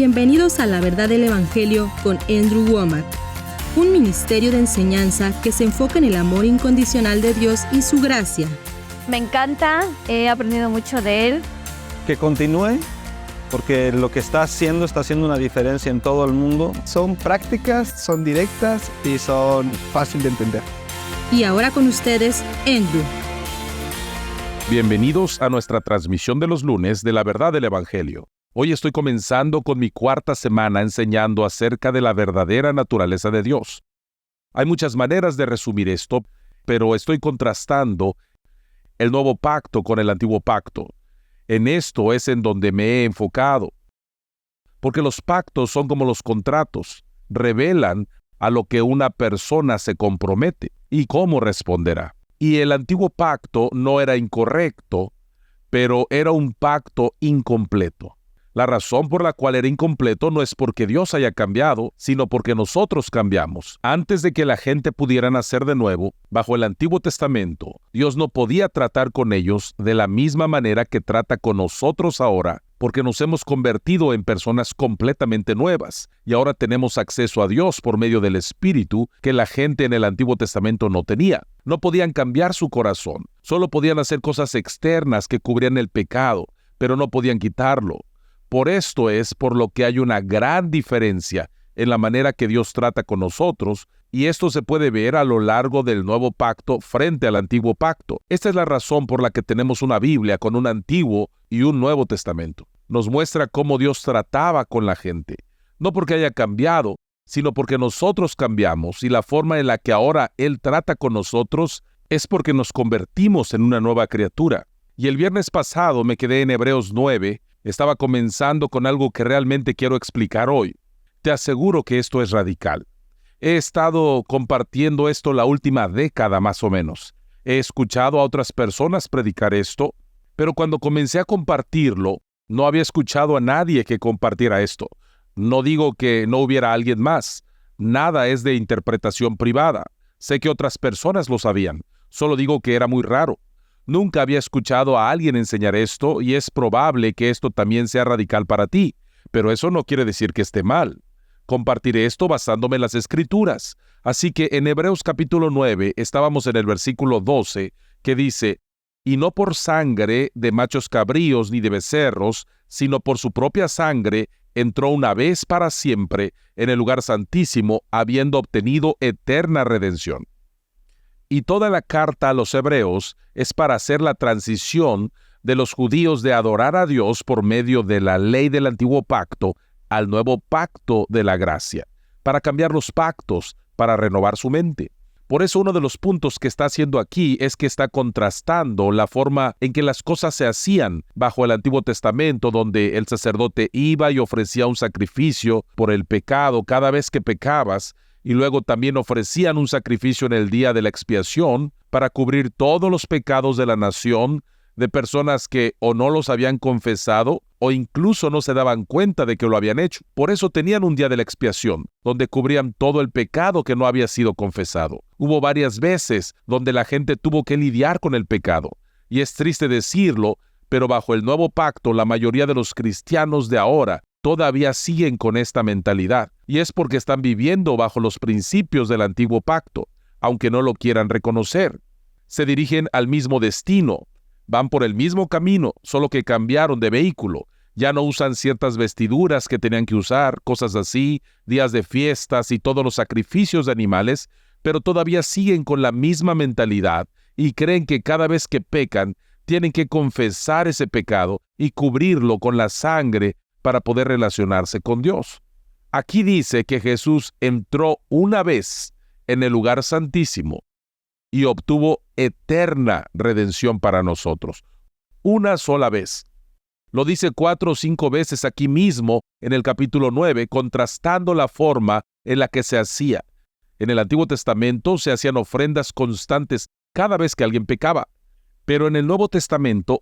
Bienvenidos a La Verdad del Evangelio con Andrew Wommack, un ministerio de enseñanza que se enfoca en el amor incondicional de Dios y su gracia. Me encanta, he aprendido mucho de él. Que continúe, porque lo que está haciendo una diferencia en todo el mundo. Son prácticas, son directas y son fáciles de entender. Y ahora con ustedes, Andrew. Bienvenidos a nuestra transmisión de los lunes de La Verdad del Evangelio. Hoy estoy comenzando con mi cuarta semana enseñando acerca de la verdadera naturaleza de Dios. Hay muchas maneras de resumir esto, pero estoy contrastando el nuevo pacto con el antiguo pacto. En esto es en donde me he enfocado. Porque los pactos son como los contratos, revelan a lo que una persona se compromete y cómo responderá. Y el antiguo pacto no era incorrecto, pero era un pacto incompleto. La razón por la cual era incompleto no es porque Dios haya cambiado, sino porque nosotros cambiamos. Antes de que la gente pudiera nacer de nuevo, bajo el Antiguo Testamento, Dios no podía tratar con ellos de la misma manera que trata con nosotros ahora, porque nos hemos convertido en personas completamente nuevas, y ahora tenemos acceso a Dios por medio del Espíritu que la gente en el Antiguo Testamento no tenía. No podían cambiar su corazón, solo podían hacer cosas externas que cubrían el pecado, pero no podían quitarlo. Por esto es por lo que hay una gran diferencia en la manera que Dios trata con nosotros, y esto se puede ver a lo largo del nuevo pacto frente al antiguo pacto. Esta es la razón por la que tenemos una Biblia con un Antiguo y un Nuevo Testamento. Nos muestra cómo Dios trataba con la gente, no porque haya cambiado, sino porque nosotros cambiamos, y la forma en la que ahora Él trata con nosotros es porque nos convertimos en una nueva criatura. Y el viernes pasado me quedé en Hebreos 9, estaba comenzando con algo que realmente quiero explicar hoy. Te aseguro que esto es radical. He estado compartiendo esto la última década más o menos. He escuchado a otras personas predicar esto, pero cuando comencé a compartirlo, no había escuchado a nadie que compartiera esto. No digo que no hubiera alguien más. Nada es de interpretación privada. Sé que otras personas lo sabían. Solo digo que era muy raro. Nunca había escuchado a alguien enseñar esto, y es probable que esto también sea radical para ti, pero eso no quiere decir que esté mal. Compartiré esto basándome en las Escrituras. Así que en Hebreos capítulo 9 estábamos en el versículo 12, que dice: «Y no por sangre de machos cabríos ni de becerros, sino por su propia sangre entró una vez para siempre en el lugar santísimo, habiendo obtenido eterna redención». Y toda la carta a los hebreos es para hacer la transición de los judíos de adorar a Dios por medio de la ley del antiguo pacto al nuevo pacto de la gracia, para cambiar los pactos, para renovar su mente. Por eso uno de los puntos que está haciendo aquí es que está contrastando la forma en que las cosas se hacían bajo el Antiguo Testamento, donde el sacerdote iba y ofrecía un sacrificio por el pecado cada vez que pecabas, y luego también ofrecían un sacrificio en el día de la expiación para cubrir todos los pecados de la nación, de personas que o no los habían confesado o incluso no se daban cuenta de que lo habían hecho. Por eso tenían un día de la expiación, donde cubrían todo el pecado que no había sido confesado. Hubo varias veces donde la gente tuvo que lidiar con el pecado. Y es triste decirlo, pero bajo el nuevo pacto, la mayoría de los cristianos de ahora todavía siguen con esta mentalidad, y es porque están viviendo bajo los principios del antiguo pacto, aunque no lo quieran reconocer. Se dirigen al mismo destino, van por el mismo camino, solo que cambiaron de vehículo. Ya no usan ciertas vestiduras que tenían que usar, cosas así, días de fiestas y todos los sacrificios de animales, pero todavía siguen con la misma mentalidad y creen que cada vez que pecan, tienen que confesar ese pecado y cubrirlo con la sangre para poder relacionarse con Dios. Aquí dice que Jesús entró una vez en el lugar santísimo y obtuvo eterna redención para nosotros. Una sola vez. Lo dice 4 o 5 veces aquí mismo en el capítulo 9, contrastando la forma en la que se hacía. En el Antiguo Testamento se hacían ofrendas constantes cada vez que alguien pecaba, pero en el Nuevo Testamento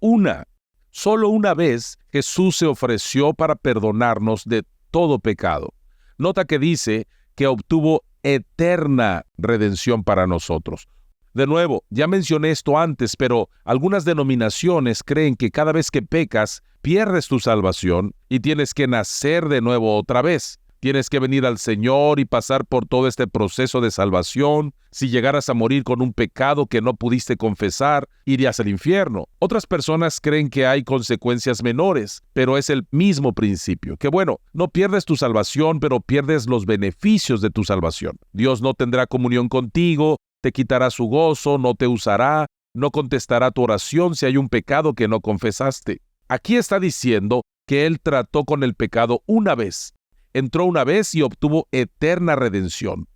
solo una vez Jesús se ofreció para perdonarnos de todo pecado. Nota que dice que obtuvo eterna redención para nosotros. De nuevo, ya mencioné esto antes, pero algunas denominaciones creen que cada vez que pecas, pierdes tu salvación y tienes que nacer de nuevo otra vez. Tienes que venir al Señor y pasar por todo este proceso de salvación. Si llegaras a morir con un pecado que no pudiste confesar, irías al infierno. Otras personas creen que hay consecuencias menores, pero es el mismo principio. Que bueno, no pierdes tu salvación, pero pierdes los beneficios de tu salvación. Dios no tendrá comunión contigo, te quitará su gozo, no te usará, no contestará tu oración si hay un pecado que no confesaste. Aquí está diciendo que Él trató con el pecado una vez. Entró una vez y obtuvo eterna redención.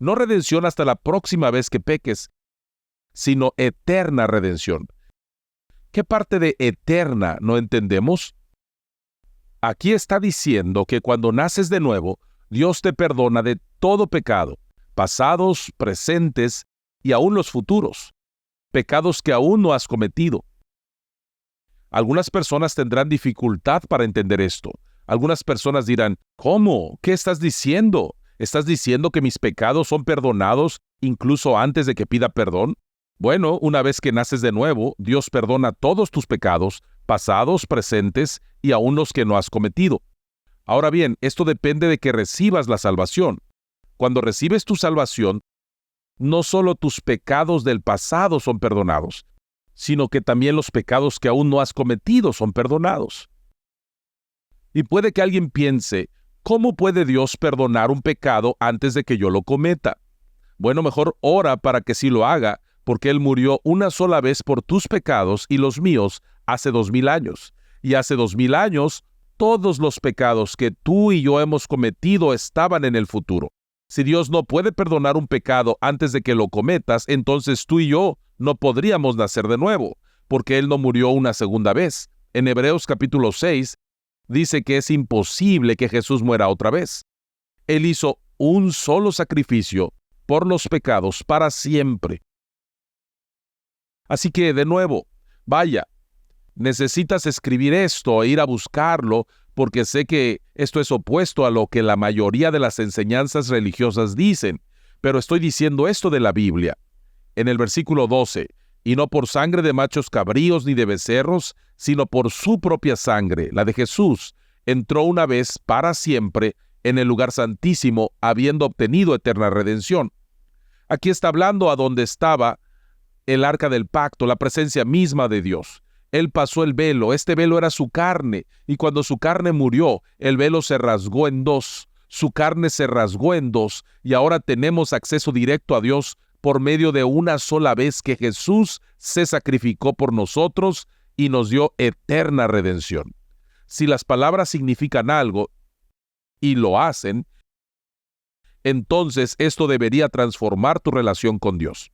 No redención hasta la próxima vez que peques, sino eterna redención. ¿Qué parte de eterna no entendemos? Aquí está diciendo que cuando naces de nuevo, Dios te perdona de todo pecado, pasados, presentes y aún los futuros, pecados que aún no has cometido. Algunas personas tendrán dificultad para entender esto. Algunas personas dirán, ¿cómo? ¿Qué estás diciendo? ¿Estás diciendo que mis pecados son perdonados incluso antes de que pida perdón? Bueno, una vez que naces de nuevo, Dios perdona todos tus pecados, pasados, presentes y aún los que no has cometido. Ahora bien, esto depende de que recibas la salvación. Cuando recibes tu salvación, no solo tus pecados del pasado son perdonados, sino que también los pecados que aún no has cometido son perdonados. Y puede que alguien piense, ¿cómo puede Dios perdonar un pecado antes de que yo lo cometa? Bueno, mejor ora para que sí lo haga, porque Él murió una sola vez por tus pecados y los míos hace 2000 años. Y hace 2000 años, todos los pecados que tú y yo hemos cometido estaban en el futuro. Si Dios no puede perdonar un pecado antes de que lo cometas, entonces tú y yo no podríamos nacer de nuevo, porque Él no murió una segunda vez. En Hebreos capítulo 6, dice que es imposible que Jesús muera otra vez. Él hizo un solo sacrificio por los pecados para siempre. Así que, de nuevo, vaya, necesitas escribir esto e ir a buscarlo, porque sé que esto es opuesto a lo que la mayoría de las enseñanzas religiosas dicen, pero estoy diciendo esto de la Biblia. En el versículo 12, y no por sangre de machos cabríos ni de becerros, sino por su propia sangre, la de Jesús, entró una vez para siempre en el lugar santísimo, habiendo obtenido eterna redención. Aquí está hablando a donde estaba el arca del pacto, la presencia misma de Dios. Él pasó el velo, este velo era su carne, y cuando su carne murió, el velo se rasgó en dos, su carne se rasgó en dos, y ahora tenemos acceso directo a Dios por medio de una sola vez que Jesús se sacrificó por nosotros y nos dio eterna redención. Si las palabras significan algo, y lo hacen, entonces esto debería transformar tu relación con Dios.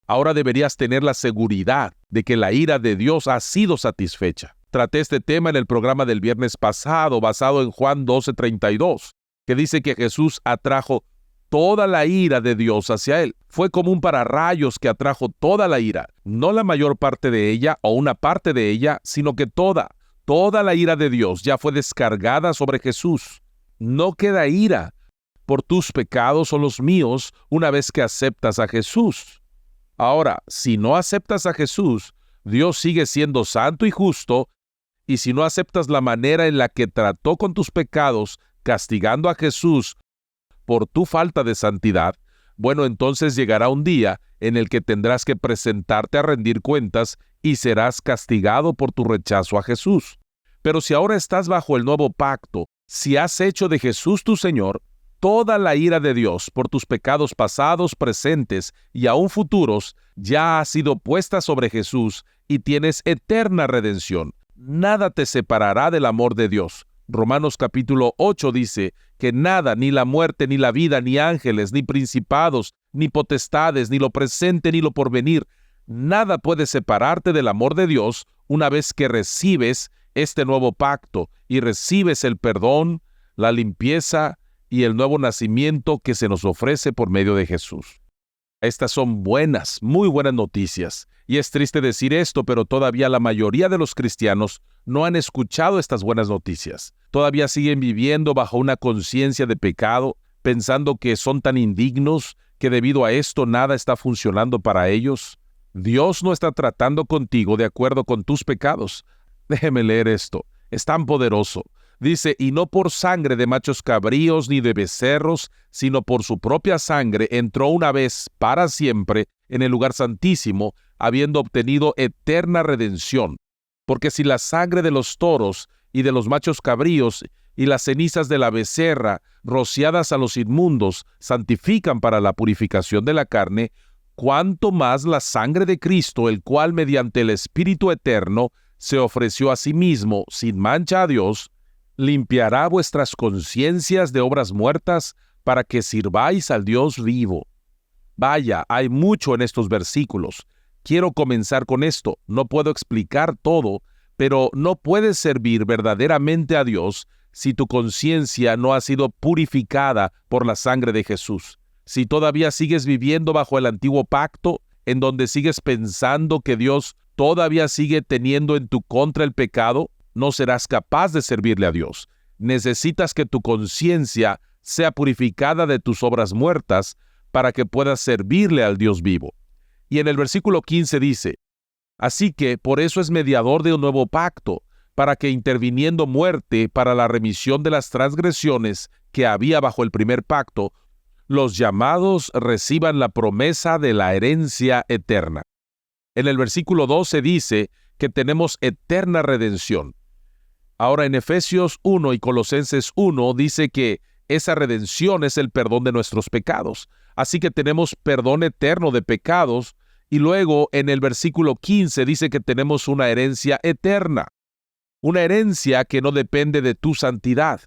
Ahora deberías tener la seguridad de que la ira de Dios ha sido satisfecha. Traté este tema en el programa del viernes pasado, basado en Juan 12:32, que dice que Jesús atrajo toda la ira de Dios hacia Él. Fue como un pararrayos que atrajo toda la ira, no la mayor parte de ella o una parte de ella, sino que toda la ira de Dios ya fue descargada sobre Jesús. No queda ira por tus pecados o los míos una vez que aceptas a Jesús. Ahora, si no aceptas a Jesús, Dios sigue siendo santo y justo, y si no aceptas la manera en la que trató con tus pecados, castigando a Jesús por tu falta de santidad, bueno, entonces llegará un día en el que tendrás que presentarte a rendir cuentas y serás castigado por tu rechazo a Jesús. Pero si ahora estás bajo el nuevo pacto, si has hecho de Jesús tu Señor, toda la ira de Dios por tus pecados pasados, presentes y aún futuros ya ha sido puesta sobre Jesús y tienes eterna redención. Nada te separará del amor de Dios. Romanos capítulo 8 dice que nada, ni la muerte, ni la vida, ni ángeles, ni principados, ni potestades, ni lo presente, ni lo porvenir, nada puede separarte del amor de Dios una vez que recibes este nuevo pacto y recibes el perdón, la limpieza y el nuevo nacimiento que se nos ofrece por medio de Jesús. Estas son buenas, muy buenas noticias. Y es triste decir esto, pero todavía la mayoría de los cristianos no han escuchado estas buenas noticias. Todavía siguen viviendo bajo una conciencia de pecado, pensando que son tan indignos, que debido a esto nada está funcionando para ellos? Dios no está tratando contigo de acuerdo con tus pecados. Déjeme leer esto. Es tan poderoso. Dice, y no por sangre de machos cabríos ni de becerros, sino por su propia sangre entró una vez para siempre en el lugar santísimo, habiendo obtenido eterna redención. Porque si la sangre de los toros y de los machos cabríos y las cenizas de la becerra, rociadas a los inmundos, santifican para la purificación de la carne, cuánto más la sangre de Cristo, el cual mediante el Espíritu eterno se ofreció a sí mismo sin mancha a Dios, limpiará vuestras conciencias de obras muertas para que sirváis al Dios vivo. Vaya, hay mucho en estos versículos. Quiero comenzar con esto. No puedo explicar todo, pero no puedes servir verdaderamente a Dios si tu conciencia no ha sido purificada por la sangre de Jesús. Si todavía sigues viviendo bajo el antiguo pacto, en donde sigues pensando que Dios todavía sigue teniendo en tu contra el pecado, no serás capaz de servirle a Dios. Necesitas que tu conciencia sea purificada de tus obras muertas para que puedas servirle al Dios vivo. Y en el versículo 15 dice, así que por eso es mediador de un nuevo pacto, para que interviniendo muerte para la remisión de las transgresiones que había bajo el primer pacto, los llamados reciban la promesa de la herencia eterna. En el versículo 12 dice que tenemos eterna redención. Ahora en Efesios 1 y Colosenses 1 dice que esa redención es el perdón de nuestros pecados. Así que tenemos perdón eterno de pecados. Y luego en el versículo 15 dice que tenemos una herencia eterna. Una herencia que no depende de tu santidad.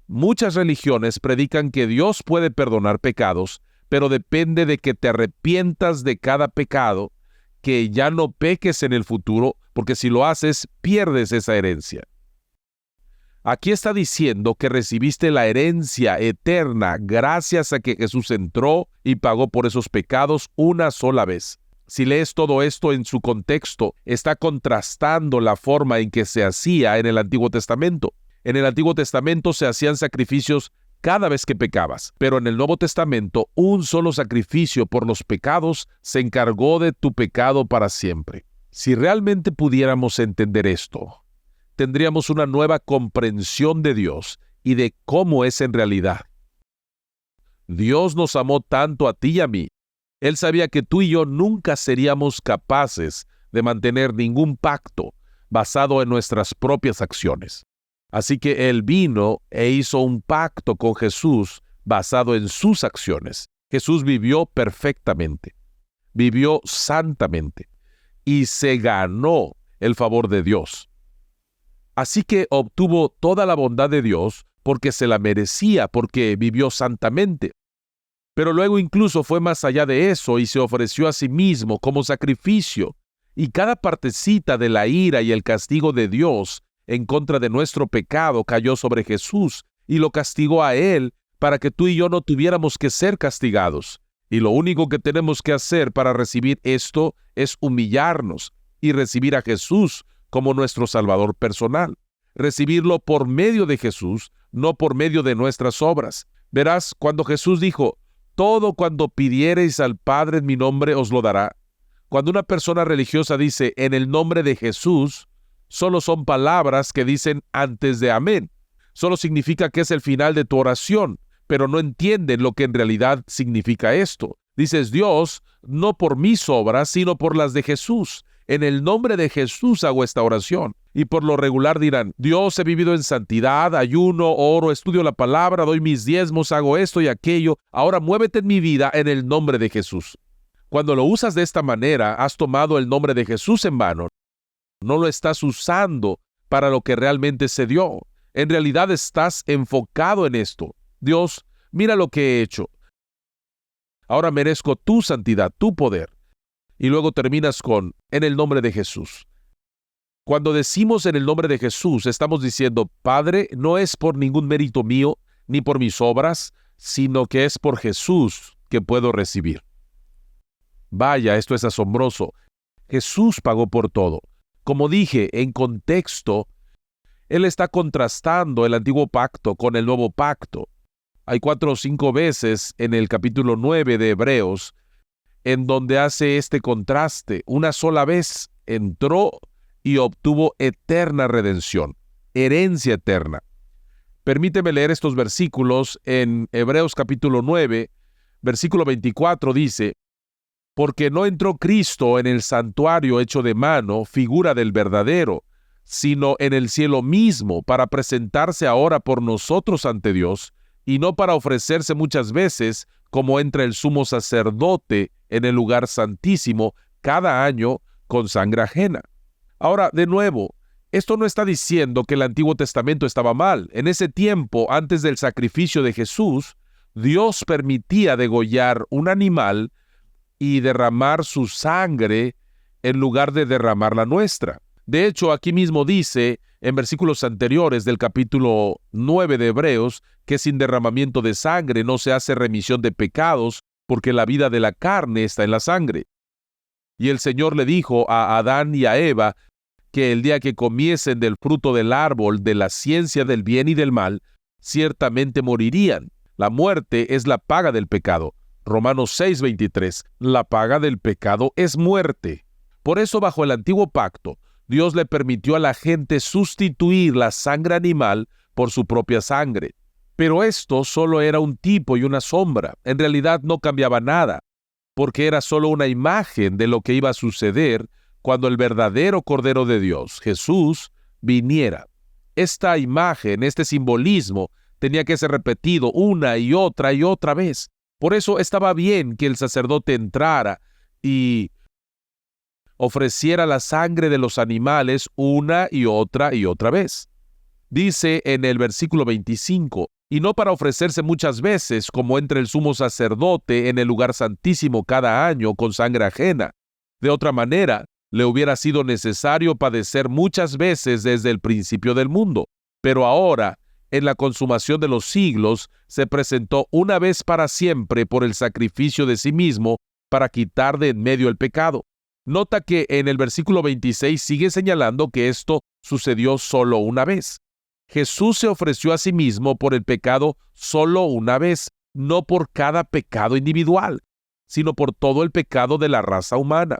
Muchas religiones predican que Dios puede perdonar pecados, pero depende de que te arrepientas de cada pecado, que ya no peques en el futuro, porque si lo haces, pierdes esa herencia. Aquí está diciendo que recibiste la herencia eterna gracias a que Jesús entró y pagó por esos pecados una sola vez. Si lees todo esto en su contexto, está contrastando la forma en que se hacía en el Antiguo Testamento. En el Antiguo Testamento se hacían sacrificios cada vez que pecabas, pero en el Nuevo Testamento un solo sacrificio por los pecados se encargó de tu pecado para siempre. Si realmente pudiéramos entender esto, tendríamos una nueva comprensión de Dios y de cómo es en realidad. Dios nos amó tanto a ti y a mí. Él sabía que tú y yo nunca seríamos capaces de mantener ningún pacto basado en nuestras propias acciones. Así que Él vino e hizo un pacto con Jesús basado en sus acciones. Jesús vivió perfectamente, vivió santamente y se ganó el favor de Dios. Así que obtuvo toda la bondad de Dios porque se la merecía, porque vivió santamente. Pero luego incluso fue más allá de eso y se ofreció a sí mismo como sacrificio. Y cada partecita de la ira y el castigo de Dios en contra de nuestro pecado cayó sobre Jesús y lo castigó a Él para que tú y yo no tuviéramos que ser castigados. Y lo único que tenemos que hacer para recibir esto es humillarnos y recibir a Jesús como nuestro Salvador personal. Recibirlo por medio de Jesús, no por medio de nuestras obras. Verás, cuando Jesús dijo, todo cuanto pidiereis al Padre en mi nombre os lo dará. Cuando una persona religiosa dice, en el nombre de Jesús, solo son palabras que dicen antes de amén. Solo significa que es el final de tu oración, pero no entienden lo que en realidad significa esto. Dices, Dios, no por mis obras, sino por las de Jesús. En el nombre de Jesús hago esta oración. Y por lo regular dirán, Dios, he vivido en santidad, ayuno, oro, estudio la palabra, doy mis diezmos, hago esto y aquello. Ahora muévete en mi vida en el nombre de Jesús. Cuando lo usas de esta manera, has tomado el nombre de Jesús en vano. No lo estás usando para lo que realmente se dio. En realidad estás enfocado en esto. Dios, mira lo que he hecho. Ahora merezco tu santidad, tu poder. Y luego terminas con, en el nombre de Jesús. Cuando decimos en el nombre de Jesús, estamos diciendo, Padre, no es por ningún mérito mío, ni por mis obras, sino que es por Jesús que puedo recibir. Vaya, esto es asombroso. Jesús pagó por todo. Como dije, en contexto, Él está contrastando el antiguo pacto con el nuevo pacto. Hay 4 o 5 veces en el capítulo 9 de Hebreos en donde hace este contraste. Una sola vez entró y obtuvo eterna redención, herencia eterna. Permíteme leer estos versículos en Hebreos capítulo 9, versículo 24 dice: porque no entró Cristo en el santuario hecho de mano, figura del verdadero, sino en el cielo mismo, para presentarse ahora por nosotros ante Dios, y no para ofrecerse muchas veces, como entra el sumo sacerdote en el lugar santísimo cada año con sangre ajena. Ahora, de nuevo, esto no está diciendo que el Antiguo Testamento estaba mal. En ese tiempo, antes del sacrificio de Jesús, Dios permitía degollar un animal y derramar su sangre en lugar de derramar la nuestra. De hecho, aquí mismo dice, en versículos anteriores del capítulo 9 de Hebreos, que sin derramamiento de sangre no se hace remisión de pecados, porque la vida de la carne está en la sangre. Y el Señor le dijo a Adán y a Eva que el día que comiesen del fruto del árbol de la ciencia del bien y del mal, ciertamente morirían. La muerte es la paga del pecado. Romanos 6:23, la paga del pecado es muerte. Por eso, bajo el antiguo pacto, Dios le permitió a la gente sustituir la sangre animal por su propia sangre. Pero esto solo era un tipo y una sombra. En realidad no cambiaba nada, porque era solo una imagen de lo que iba a suceder cuando el verdadero Cordero de Dios, Jesús, viniera. Esta imagen, este simbolismo, tenía que ser repetido una y otra vez. Por eso estaba bien que el sacerdote entrara y ofreciera la sangre de los animales una y otra vez. Dice en el versículo 25, y no para ofrecerse muchas veces, como entra el sumo sacerdote en el lugar santísimo cada año con sangre ajena. De otra manera, le hubiera sido necesario padecer muchas veces desde el principio del mundo. Pero ahora, en la consumación de los siglos, se presentó una vez para siempre por el sacrificio de sí mismo para quitar de en medio el pecado. Nota que en el versículo 26 sigue señalando que esto sucedió solo una vez. Jesús se ofreció a sí mismo por el pecado solo una vez, no por cada pecado individual, sino por todo el pecado de la raza humana.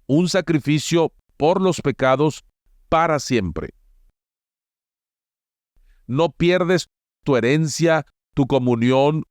Un sacrificio por los pecados para siempre. No pierdes tu herencia, tu comunión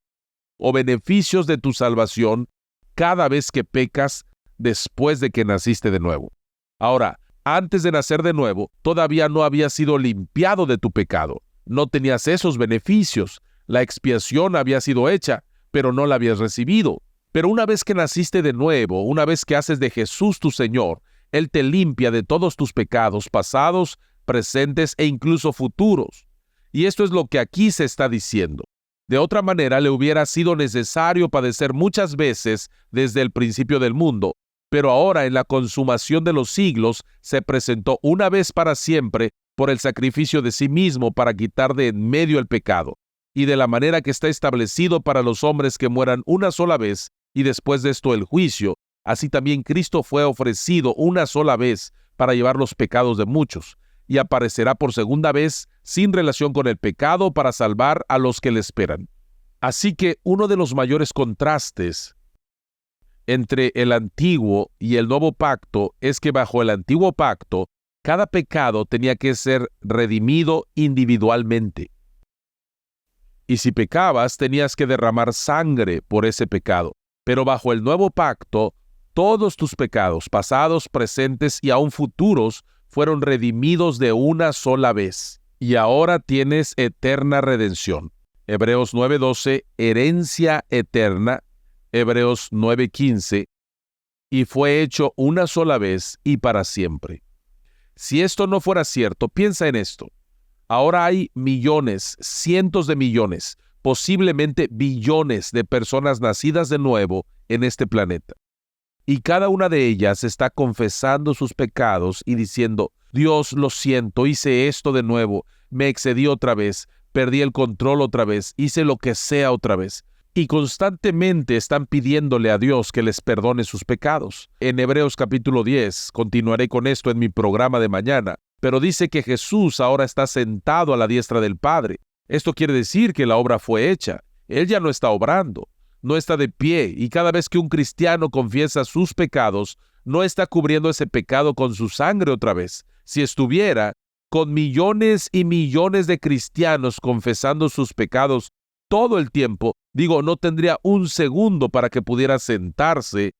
o beneficios de tu salvación cada vez que pecas después de que naciste de nuevo. Ahora, antes de nacer de nuevo, todavía no habías sido limpiado de tu pecado. No tenías esos beneficios. La expiación había sido hecha, pero no la habías recibido. Pero una vez que naciste de nuevo, una vez que haces de Jesús tu Señor, Él te limpia de todos tus pecados pasados, presentes e incluso futuros. Y esto es lo que aquí se está diciendo. De otra manera, le hubiera sido necesario padecer muchas veces desde el principio del mundo, pero ahora en la consumación de los siglos se presentó una vez para siempre por el sacrificio de sí mismo para quitar de en medio el pecado, y de la manera que está establecido para los hombres que mueran una sola vez y después de esto el juicio, así también Cristo fue ofrecido una sola vez para llevar los pecados de muchos, y aparecerá por segunda vez sin relación con el pecado para salvar a los que le esperan. Así que uno de los mayores contrastes entre el antiguo y el nuevo pacto es que bajo el antiguo pacto, cada pecado tenía que ser redimido individualmente. Y si pecabas, tenías que derramar sangre por ese pecado. Pero bajo el nuevo pacto, todos tus pecados, pasados, presentes y aún futuros, fueron redimidos de una sola vez. Y ahora tienes eterna redención. Hebreos 9:12, herencia eterna. Hebreos 9:15, y fue hecho una sola vez y para siempre. Si esto no fuera cierto, piensa en esto. Ahora hay millones, cientos de millones, posiblemente billones de personas nacidas de nuevo en este planeta. Y cada una de ellas está confesando sus pecados y diciendo, Dios, lo siento, hice esto de nuevo, me excedí otra vez, perdí el control otra vez, hice lo que sea otra vez. Y constantemente están pidiéndole a Dios que les perdone sus pecados. En Hebreos capítulo 10, continuaré con esto en mi programa de mañana, pero dice que Jesús ahora está sentado a la diestra del Padre. Esto quiere decir que la obra fue hecha, Él ya no está obrando, no está de pie, y cada vez que un cristiano confiesa sus pecados, no está cubriendo ese pecado con su sangre otra vez. Si estuviera con millones y millones de cristianos confesando sus pecados todo el tiempo, no tendría un segundo para que pudiera sentarse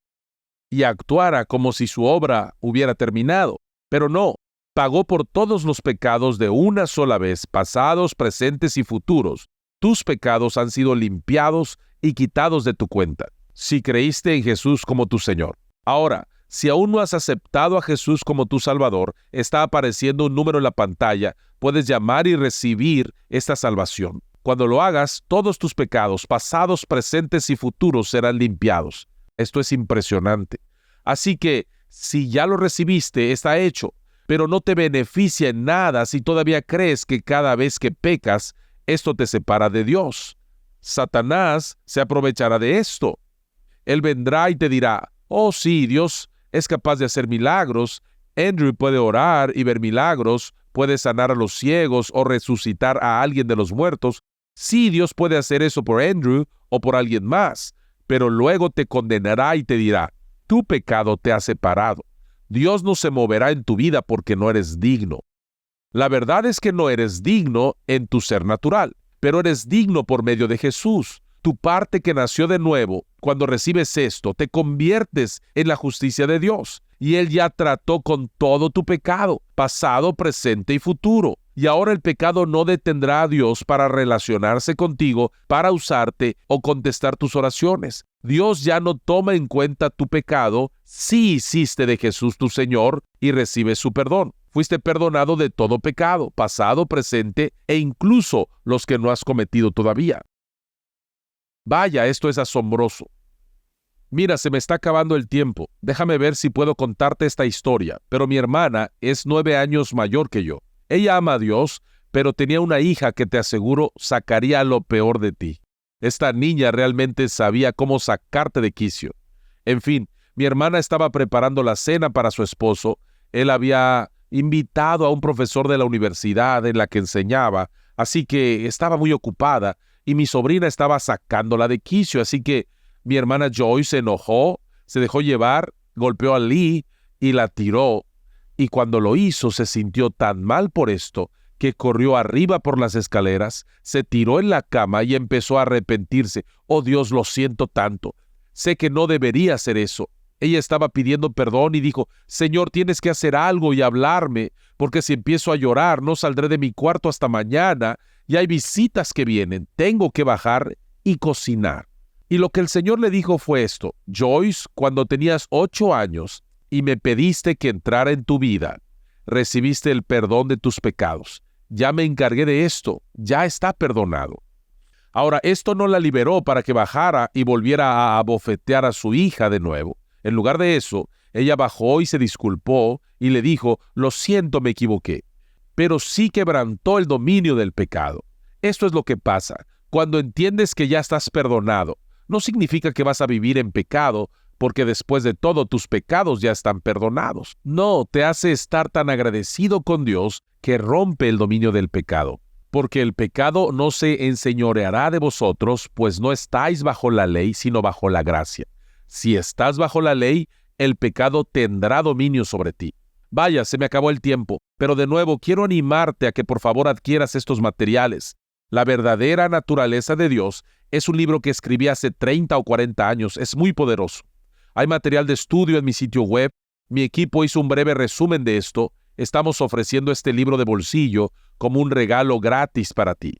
y actuara como si su obra hubiera terminado. Pero no, pagó por todos los pecados de una sola vez, pasados, presentes y futuros. Tus pecados han sido limpiados y quitados de tu cuenta, si creíste en Jesús como tu Señor. Ahora, si aún no has aceptado a Jesús como tu Salvador, está apareciendo un número en la pantalla. Puedes llamar y recibir esta salvación. Cuando lo hagas, todos tus pecados, pasados, presentes y futuros, serán limpiados. Esto es impresionante. Así que, si ya lo recibiste, está hecho, pero no te beneficia en nada si todavía crees que cada vez que pecas, esto te separa de Dios. Satanás se aprovechará de esto. Él vendrá y te dirá: oh sí, Dios es capaz de hacer milagros. Andrew puede orar y ver milagros, puede sanar a los ciegos o resucitar a alguien de los muertos. Sí, Dios puede hacer eso por Andrew o por alguien más, pero luego te condenará y te dirá: tu pecado te ha separado. Dios no se moverá en tu vida porque no eres digno. La verdad es que no eres digno en tu ser natural, pero eres digno por medio de Jesús. Tu parte que nació de nuevo, cuando recibes esto, te conviertes en la justicia de Dios. Y Él ya trató con todo tu pecado, pasado, presente y futuro. Y ahora el pecado no detendrá a Dios para relacionarse contigo, para usarte o contestar tus oraciones. Dios ya no toma en cuenta tu pecado si hiciste de Jesús tu Señor y recibes su perdón. Fuiste perdonado de todo pecado, pasado, presente e incluso los que no has cometido todavía. Vaya, esto es asombroso. Mira, se me está acabando el tiempo. Déjame ver si puedo contarte esta historia. Pero mi hermana es 9 años mayor que yo. Ella ama a Dios, pero tenía una hija que te aseguro sacaría lo peor de ti. Esta niña realmente sabía cómo sacarte de quicio. En fin, mi hermana estaba preparando la cena para su esposo. Él había invitado a un profesor de la universidad en la que enseñaba, así que estaba muy ocupada y mi sobrina estaba sacándola de quicio, así que mi hermana Joyce se enojó, se dejó llevar, golpeó a Lee y la tiró. Y cuando lo hizo, se sintió tan mal por esto que corrió arriba por las escaleras, se tiró en la cama y empezó a arrepentirse. Oh Dios, lo siento tanto. Sé que no debería hacer eso. Ella estaba pidiendo perdón y dijo: Señor, tienes que hacer algo y hablarme, porque si empiezo a llorar no saldré de mi cuarto hasta mañana y hay visitas que vienen. Tengo que bajar y cocinar. Y lo que el Señor le dijo fue esto: Joyce, cuando tenías 8 años y me pediste que entrara en tu vida, recibiste el perdón de tus pecados. Ya me encargué de esto, ya está perdonado. Ahora, esto no la liberó para que bajara y volviera a abofetear a su hija de nuevo. En lugar de eso, ella bajó y se disculpó y le dijo: lo siento, me equivoqué. Pero sí quebrantó el dominio del pecado. Esto es lo que pasa. Cuando entiendes que ya estás perdonado, no significa que vas a vivir en pecado, porque después de todo tus pecados ya están perdonados. No, te hace estar tan agradecido con Dios que rompe el dominio del pecado. Porque el pecado no se enseñoreará de vosotros, pues no estáis bajo la ley, sino bajo la gracia. Si estás bajo la ley, el pecado tendrá dominio sobre ti. Vaya, se me acabó el tiempo, pero de nuevo quiero animarte a que por favor adquieras estos materiales. La verdadera naturaleza de Dios es un libro que escribí hace 30 o 40 años. Es muy poderoso. Hay material de estudio en mi sitio web. Mi equipo hizo un breve resumen de esto. Estamos ofreciendo este libro de bolsillo como un regalo gratis para ti.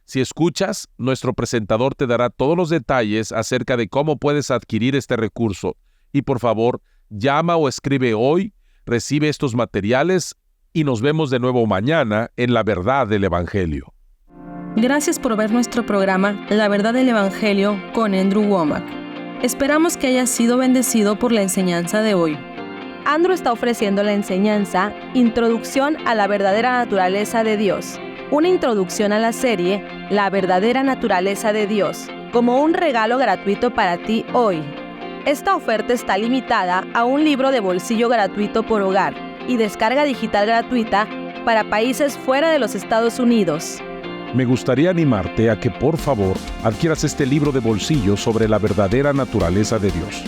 Si escuchas, nuestro presentador te dará todos los detalles acerca de cómo puedes adquirir este recurso. Y por favor, llama o escribe hoy, recibe estos materiales y nos vemos de nuevo mañana en La Verdad del Evangelio. Gracias por ver nuestro programa La Verdad del Evangelio con Andrew Wommack. Esperamos que hayas sido bendecido por la enseñanza de hoy. Andrew está ofreciendo la enseñanza Introducción a la verdadera naturaleza de Dios, una introducción a la serie La verdadera naturaleza de Dios, como un regalo gratuito para ti hoy. Esta oferta está limitada a un libro de bolsillo gratuito por hogar y descarga digital gratuita para países fuera de los Estados Unidos. Me gustaría animarte a que por favor adquieras este libro de bolsillo sobre la verdadera naturaleza de Dios.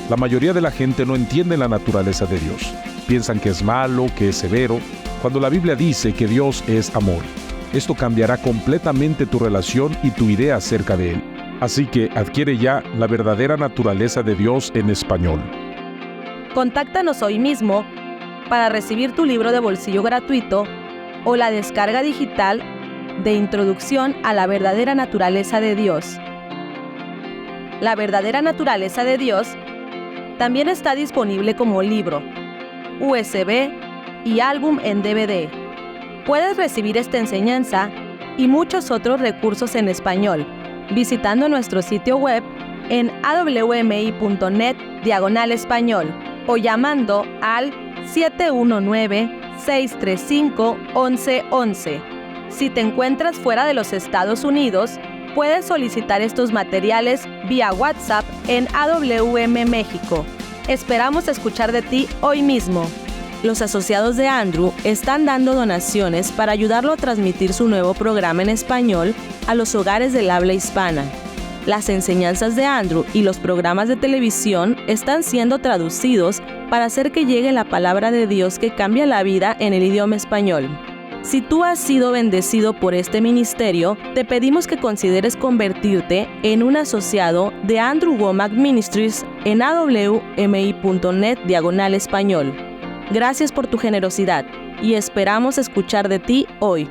La mayoría de la gente no entiende la naturaleza de Dios. Piensan que es malo, que es severo, cuando la Biblia dice que Dios es amor. Esto cambiará completamente tu relación y tu idea acerca de Él. Así que adquiere ya la verdadera naturaleza de Dios en español. Contáctanos hoy mismo para recibir tu libro de bolsillo gratuito o la descarga digital de Introducción a la verdadera naturaleza de Dios. La verdadera naturaleza de Dios también está disponible como libro, USB y álbum en DVD. Puedes recibir esta enseñanza y muchos otros recursos en español visitando nuestro sitio web en awmi.net/español o llamando al 719-635-1111. Si te encuentras fuera de los Estados Unidos, puedes solicitar estos materiales vía WhatsApp en AWM México. Esperamos escuchar de ti hoy mismo. Los asociados de Andrew están dando donaciones para ayudarlo a transmitir su nuevo programa en español a los hogares del habla hispana. Las enseñanzas de Andrew y los programas de televisión están siendo traducidos para hacer que llegue la palabra de Dios que cambia la vida en el idioma español. Si tú has sido bendecido por este ministerio, te pedimos que consideres convertirte en un asociado de Andrew Wommack Ministries en awmi.net/español. Gracias por tu generosidad y esperamos escuchar de ti hoy.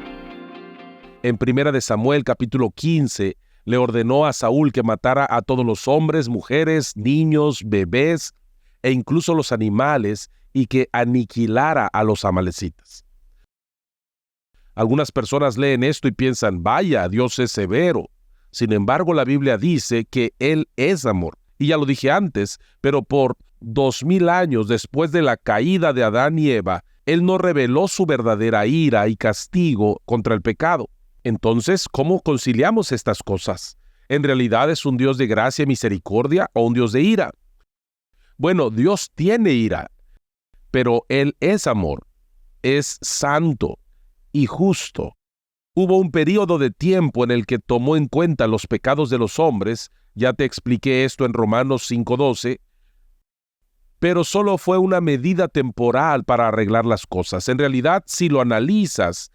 En 1 Samuel capítulo 15, le ordenó a Saúl que matara a todos los hombres, mujeres, niños, bebés e incluso los animales y que aniquilara a los amalecitas. Algunas personas leen esto y piensan, vaya, Dios es severo. Sin embargo, la Biblia dice que Él es amor. Y ya lo dije antes, pero por 2000 años después de la caída de Adán y Eva, Él no reveló su verdadera ira y castigo contra el pecado. Entonces, ¿cómo conciliamos estas cosas? ¿En realidad es un Dios de gracia y misericordia o un Dios de ira? Bueno, Dios tiene ira, pero Él es amor, es santo y justo. Hubo un período de tiempo en el que tomó en cuenta los pecados de los hombres, ya te expliqué esto en Romanos 5:12, pero solo fue una medida temporal para arreglar las cosas. En realidad, si lo analizas,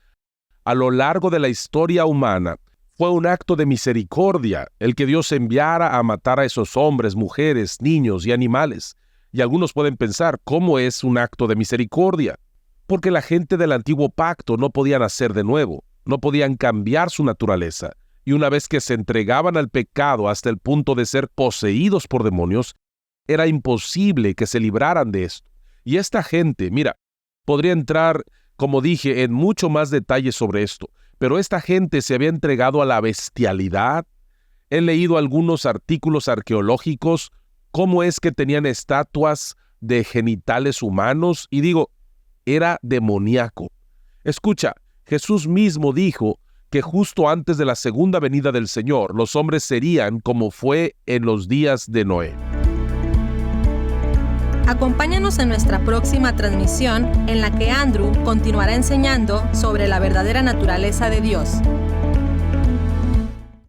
a lo largo de la historia humana, fue un acto de misericordia el que Dios enviara a matar a esos hombres, mujeres, niños y animales. Y algunos pueden pensar, ¿cómo es un acto de misericordia? Porque la gente del antiguo pacto no podía nacer de nuevo, no podían cambiar su naturaleza. Y una vez que se entregaban al pecado hasta el punto de ser poseídos por demonios, era imposible que se libraran de esto. Y esta gente, mira, podría entrar, como dije, en mucho más detalle sobre esto, pero esta gente se había entregado a la bestialidad. He leído algunos artículos arqueológicos, cómo es que tenían estatuas de genitales humanos, y digo, era demoníaco. Escucha, Jesús mismo dijo que justo antes de la segunda venida del Señor, los hombres serían como fue en los días de Noé. Acompáñanos en nuestra próxima transmisión en la que Andrew continuará enseñando sobre la verdadera naturaleza de Dios.